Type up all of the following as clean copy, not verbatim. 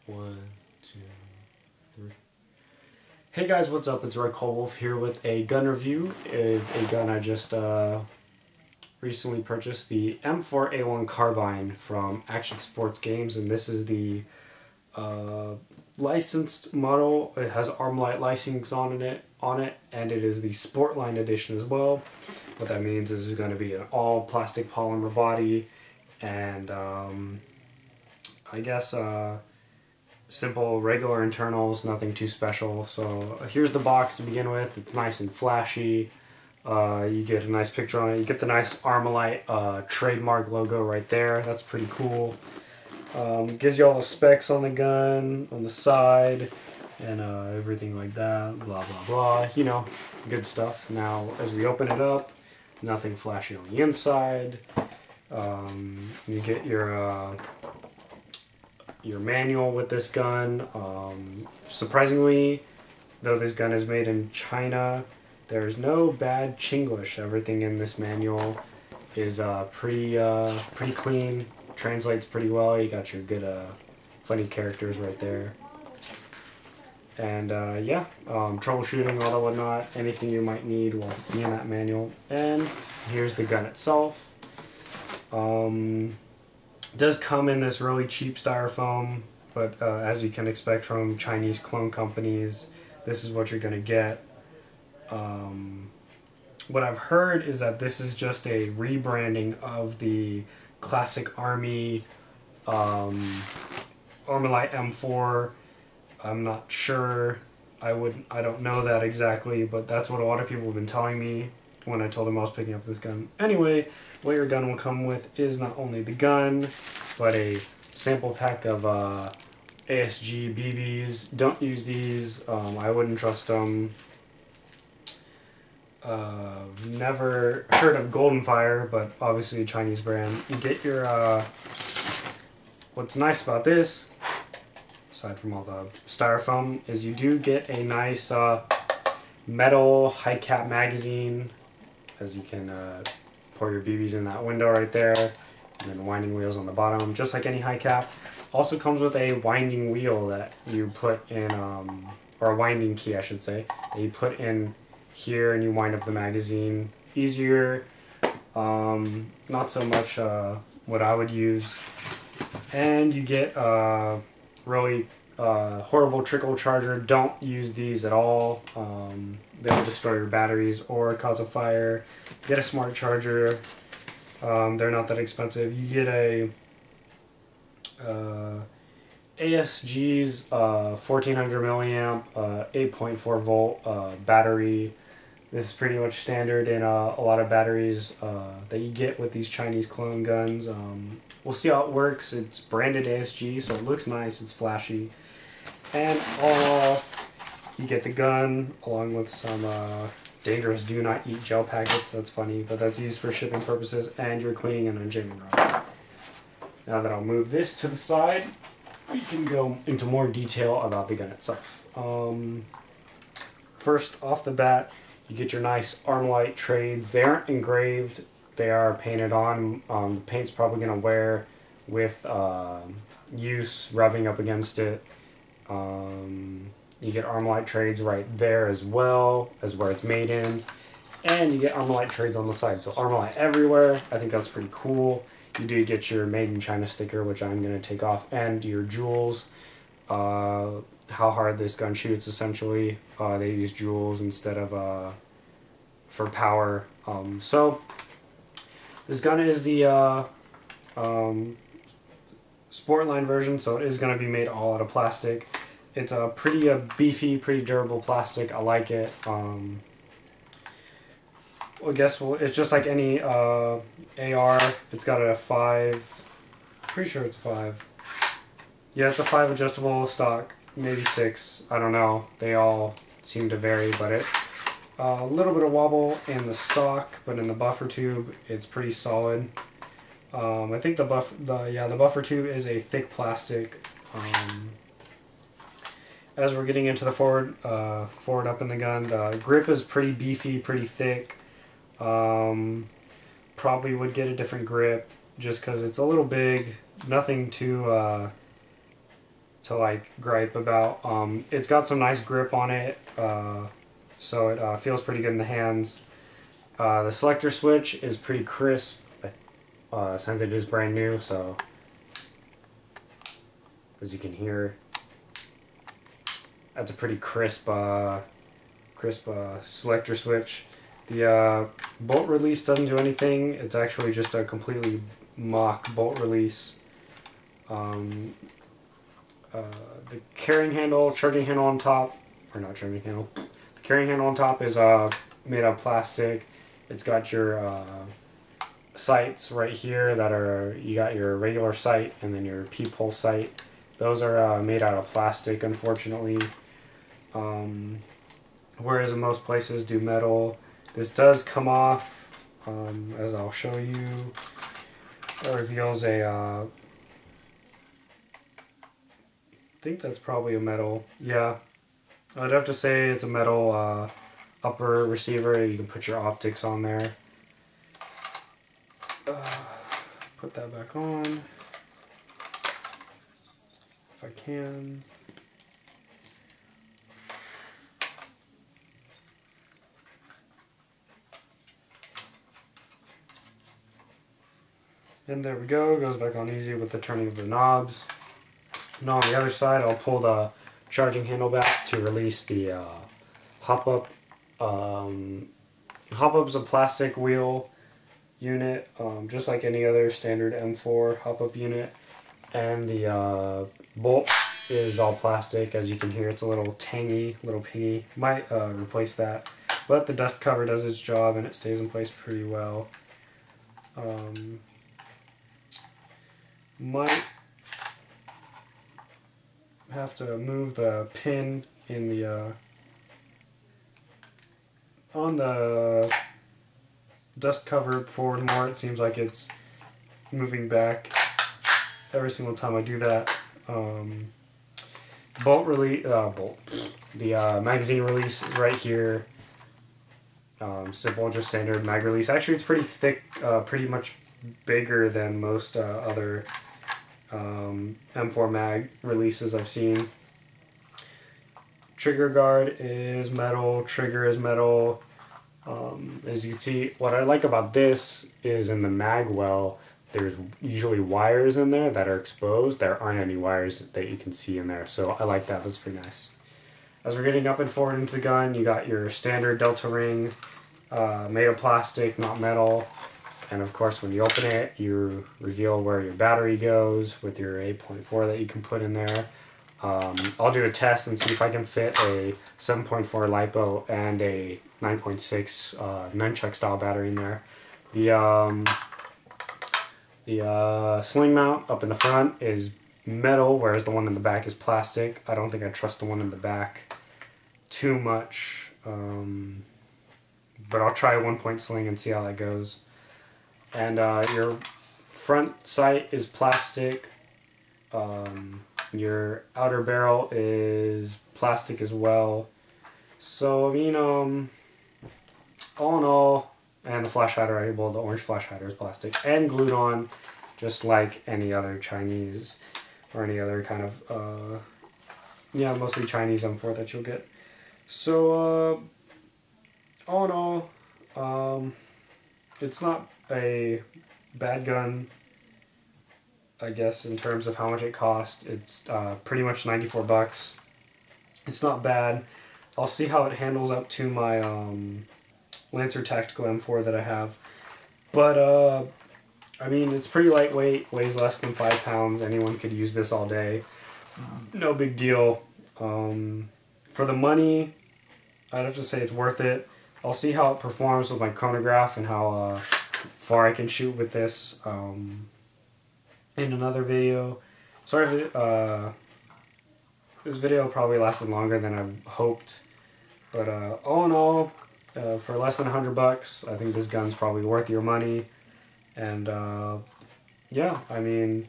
1, 2, 3. Hey guys, what's up? It's Red Wolf here with a gun review. It's a gun I just recently purchased, the M4A1 carbine from Action Sports Games, and this is the licensed model. It has Armalite licensing on it, and it is the Sportline edition as well. What that means is it's going to be an all plastic polymer body, and I guess simple regular internals, nothing too special. So here's the box to begin with. It's nice and flashy. You get a nice picture on it. You get the nice Armalite trademark logo right there. That's pretty cool. Gives you all the specs on the gun, on the side, and everything like that. Blah, blah, blah. You know, good stuff. Now, as we open it up, nothing flashy on the inside. You get your manual with this gun. Surprisingly, though this gun is made in China, there's no bad Chinglish. Everything in this manual is pretty clean. Translates pretty well. You got your good funny characters right there. And yeah, troubleshooting, all that whatnot, anything you might need will be in that manual. And here's the gun itself. It does come in this really cheap styrofoam, but as you can expect from Chinese clone companies, this is what you're going to get. What I've heard is that this is just a rebranding of the classic Army Armalite M4. I'm not sure. I don't know that exactly, but that's what a lot of people have been telling me when I told them I was picking up this gun. Anyway, what your gun will come with is not only the gun, but a sample pack of ASG BBs. Don't use these. I wouldn't trust them. Never heard of Golden Fire, but obviously a Chinese brand. You get your, what's nice about this, aside from all the styrofoam, is you do get a nice metal high cap magazine, as you can pour your BBs in that window right there, and then winding wheels on the bottom, just like any high cap. Also comes with a winding wheel that you put in, or a winding key I should say, that you put in here and you wind up the magazine. Easier, not so much what I would use. And you get really horrible trickle charger. Don't use these at all. They'll destroy your batteries or cause a fire. Get a smart charger. They're not that expensive. You get a ASG's 1400 milliamp 8.4 volt battery. This is pretty much standard in a lot of batteries that you get with these Chinese clone guns. We'll see how it works. It's branded ASG, so it looks nice. It's flashy. And all you get the gun along with some dangerous do not eat gel packets. That's funny, but that's used for shipping purposes, and your cleaning and unjamming rod. Now that I'll move this to the side, we can go into more detail about the gun itself. First off the bat, you get your nice Armalite trades. They aren't engraved, they are painted on. The paint's probably going to wear with use, rubbing up against it. You get Armalite trades right there as well as where it's made in. And you get Armalite trades on the side. So Armalite everywhere. I think that's pretty cool. You do get your Made in China sticker, which I'm going to take off, and your jewels. How hard this gun shoots, essentially. They use jewels instead of for power. So this gun is the Sportline version, so it is going to be made all out of plastic. It's a pretty beefy, pretty durable plastic. I like it. I guess it's just like any AR. It's got a 5. Pretty sure it's a 5. Yeah, it's a 5 adjustable stock. Maybe 6. I don't know. They all seem to vary, but a little bit of wobble in the stock, but in the buffer tube, it's pretty solid. I think the buffer tube is a thick plastic. As we're getting into the forward up in the gun, the grip is pretty beefy, pretty thick. Probably would get a different grip just because it's a little big. Nothing too to like gripe about. It's got some nice grip on it, so it feels pretty good in the hands. The selector switch is pretty crisp, since it is brand new, so as you can hear, that's a pretty crisp selector switch. The bolt release doesn't do anything. It's actually just a completely mock bolt release. The carrying handle, charging handle on top, or not charging handle, the carrying handle on top is made out of plastic. It's got your sights right here that are, you got your regular sight and then your peephole sight. Those are made out of plastic, unfortunately. Whereas in most places do metal. This does come off, as I'll show you. It reveals a, I think that's probably a metal, yeah. I'd have to say it's a metal upper receiver. You can put your optics on there. Put that back on, if I can. And there we go, it goes back on easy with the turning of the knobs. Now on the other side, I'll pull the charging handle back to release the hop-up. Hop-up's a plastic wheel unit, just like any other standard M4 hop-up unit. And the bolt is all plastic. As you can hear, it's a little tangy, little pingy. Might replace that. But the dust cover does its job and it stays in place pretty well. Might have to move the pin in the on the dust cover forward more. It seems like it's moving back every single time I do that. Bolt release, the magazine release is right here. Simple, just standard mag release. Actually, it's pretty thick, pretty much bigger than most other M4 mag releases I've seen. Trigger guard is metal, trigger is metal. As you can see, what I like about this is in the mag well, there's usually wires in there that are exposed. There aren't any wires that you can see in there, so I like that. That's pretty nice. As we're getting up and forward into the gun, you got your standard delta ring, made of plastic, not metal. And of course, when you open it, you reveal where your battery goes with your 8.4 that you can put in there. I'll do a test and see if I can fit a 7.4 LiPo and a 9.6 nunchuck style battery in there. The sling mount up in the front is metal, whereas the one in the back is plastic. I don't think I trust the one in the back too much, but I'll try a 1-point sling and see how that goes. And your front sight is plastic. Your outer barrel is plastic as well. So, I mean, all in all, and the flash hider, well, the orange flash hider is plastic and glued on, just like any other Chinese or any other kind of, yeah, mostly Chinese M4 that you'll get. So, all in all, it's not a bad gun, I guess, in terms of how much it cost. It's pretty much 94 bucks. It's not bad. I'll see how it handles up to my Lancer Tactical M4 that I have. But, I mean, it's pretty lightweight, weighs less than 5 pounds. Anyone could use this all day. No big deal. For the money, I'd have to say it's worth it. I'll see how it performs with my chronograph and how far I can shoot with this in another video. Sorry if this video probably lasted longer than I hoped, but all in all, for less than 100 bucks, I think this gun's probably worth your money. And yeah, I mean,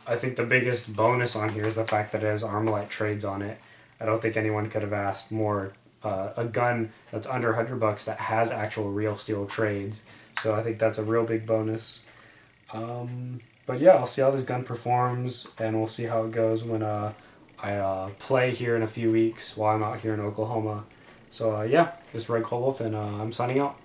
I think the biggest bonus on here is the fact that it has Armalite trades on it. I don't think anyone could have asked more. A gun that's under 100 bucks that has actual real steel trades. So I think that's a real big bonus. But yeah, I'll see how this gun performs, and we'll see how it goes when I I play here in a few weeks while I'm out here in Oklahoma. So yeah, this is Red Cold Wolf, and I'm signing out.